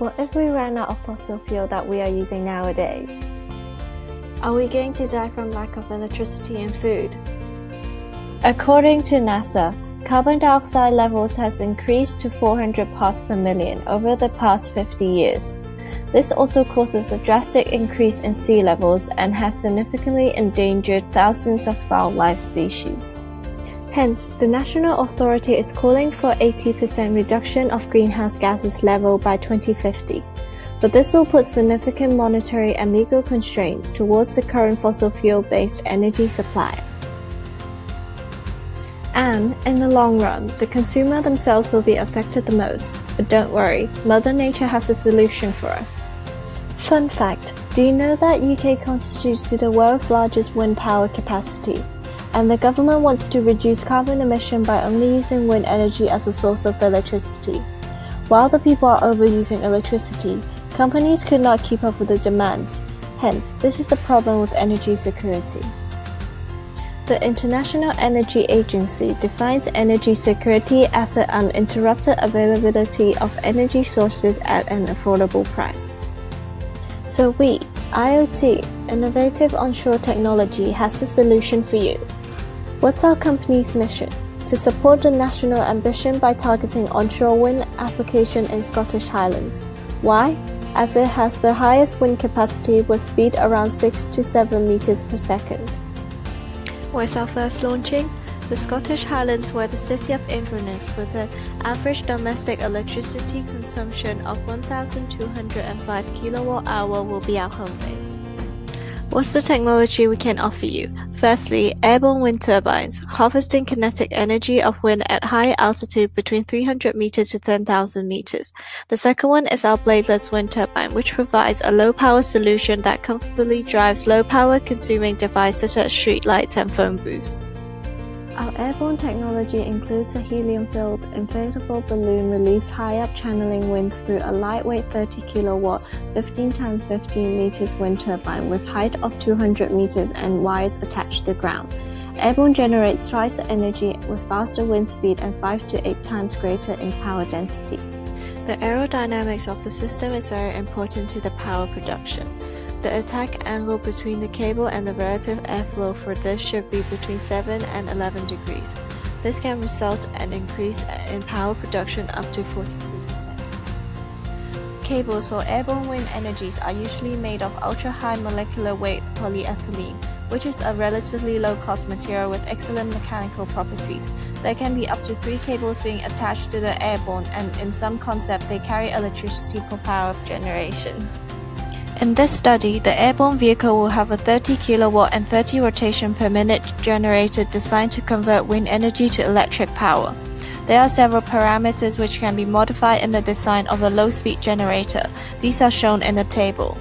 What if we ran out of fossil fuel that we are using nowadays? Are we going to die from lack of electricity and food? According to NASA, carbon dioxide levels has increased to 400 parts per million over the past 50 years. This also causes a drastic increase in sea levels and has significantly endangered thousands of wildlife species. Hence, the national authority is calling for 80% reduction of greenhouse gases level by 2050. But this will put significant monetary and legal constraints towards the current fossil fuel-based energy supply. And, in the long run, the consumer themselves will be affected the most. But don't worry, Mother Nature has a solution for us. Fun fact, do you know that UK constitutes to the world's largest wind power capacity? And the government wants to reduce carbon emission by only using wind energy as a source of electricity. While the people are overusing electricity, companies could not keep up with the demands. Hence, this is the problem with energy security. The International Energy Agency defines energy security as the uninterrupted availability of energy sources at an affordable price. So we, IoT, Innovative Onshore Technology, has the solution for you. What's our company's mission? To support the national ambition by targeting onshore wind application in Scottish Highlands. Why? As it has the highest wind capacity with speed around 6 to 7 meters per second. Where's our first launching? The Scottish Highlands, where the city of Inverness with an average domestic electricity consumption of 1,205 kilowatt-hour will be our home base. What's the technology we can offer you? Firstly, airborne wind turbines, harvesting kinetic energy of wind at high altitude between 300 meters to 10,000 meters. The second one is our bladeless wind turbine, which provides a low-power solution that comfortably drives low-power consuming devices such as streetlights and phone booths. Our airborne technology includes a helium-filled inflatable balloon release high-up channeling wind through a lightweight 30 kilowatt 15 x 15 meters wind turbine with height of 200 meters and wires attached to the ground. Airborne generates twice the energy with faster wind speed and 5 to 8 times greater in power density. The aerodynamics of the system is very important to the power production. The attack angle between the cable and the relative airflow for this should be between 7 and 11 degrees. This can result in an increase in power production up to 42%. Cables for airborne wind energies are usually made of ultra-high molecular weight polyethylene, which is a relatively low-cost material with excellent mechanical properties. There can be up to 3 cables being attached to the airborne, and in some concept they carry electricity for power generation. In this study, the airborne vehicle will have a 30 kilowatt and 30 rotation per minute generator designed to convert wind energy to electric power. There are several parameters which can be modified in the design of a low-speed generator. These are shown in the table.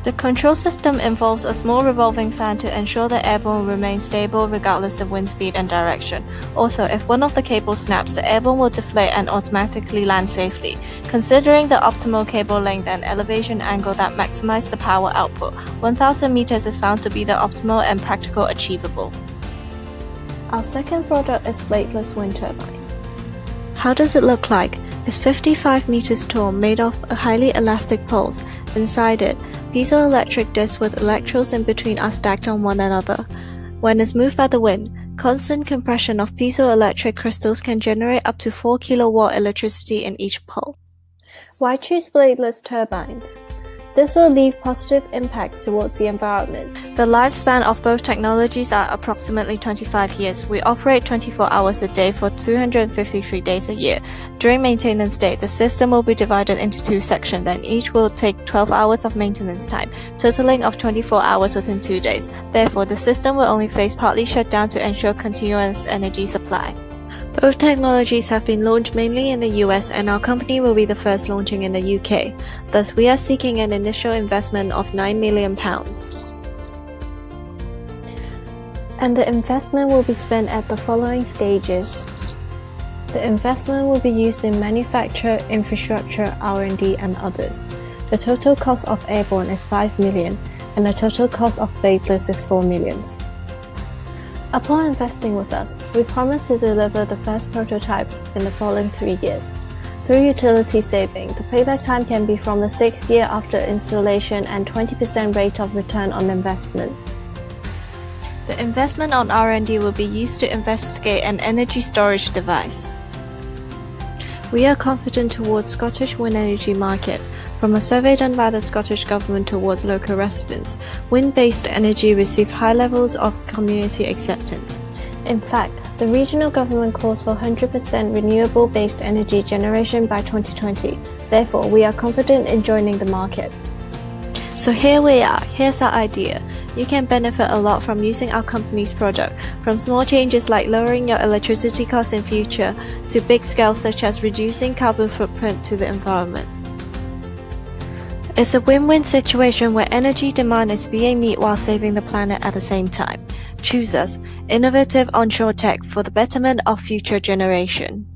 The control system involves a small revolving fan to ensure the airborne remains stable regardless of wind speed and direction. Also, if one of the cables snaps, the airborne will deflate and automatically land safely. Considering the optimal cable length and elevation angle that maximize the power output, 1,000 meters is found to be the optimal and practical achievable. Our second product is bladeless wind turbine. How does it look like? It's 55 meters tall, made of a highly elastic poles. Inside it, piezoelectric discs with electrodes in between are stacked on one another. When it's moved by the wind, constant compression of piezoelectric crystals can generate up to 4 kilowatt electricity in each pole. Why choose bladeless turbines? This will leave positive impacts towards the environment. The lifespan of both technologies are approximately 25 years. We operate 24 hours a day for 353 days a year. During maintenance day, the system will be divided into 2 sections, and each will take 12 hours of maintenance time, totaling of 24 hours within 2 days. Therefore, the system will only phase partly shut down to ensure continuous energy supply. Both technologies have been launched mainly in the US, and our company will be the first launching in the UK. Thus, we are seeking an initial investment of £9 million. And the investment will be spent at the following stages. The investment will be used in manufacture, infrastructure, R&D, and others. The total cost of airborne is $5 million, and the total cost of bladeless is $4 million. Upon investing with us, we promise to deliver the first prototypes in the following 3 years. Through utility saving, the payback time can be from the 6th year after installation and 20% rate of return on investment. The investment on R&D will be used to investigate an energy storage device. We are confident towards Scottish wind energy market. From a survey done by the Scottish Government towards local residents, wind-based energy received high levels of community acceptance. In fact, the regional government calls for 100% renewable-based energy generation by 2020. Therefore, we are confident in joining the market. So here we are, here's our idea. You can benefit a lot from using our company's product, from small changes like lowering your electricity costs in future, to big scale such as reducing carbon footprint to the environment. It's a win-win situation where energy demand is being met while saving the planet at the same time. Choose us, innovative onshore tech for the betterment of future generation.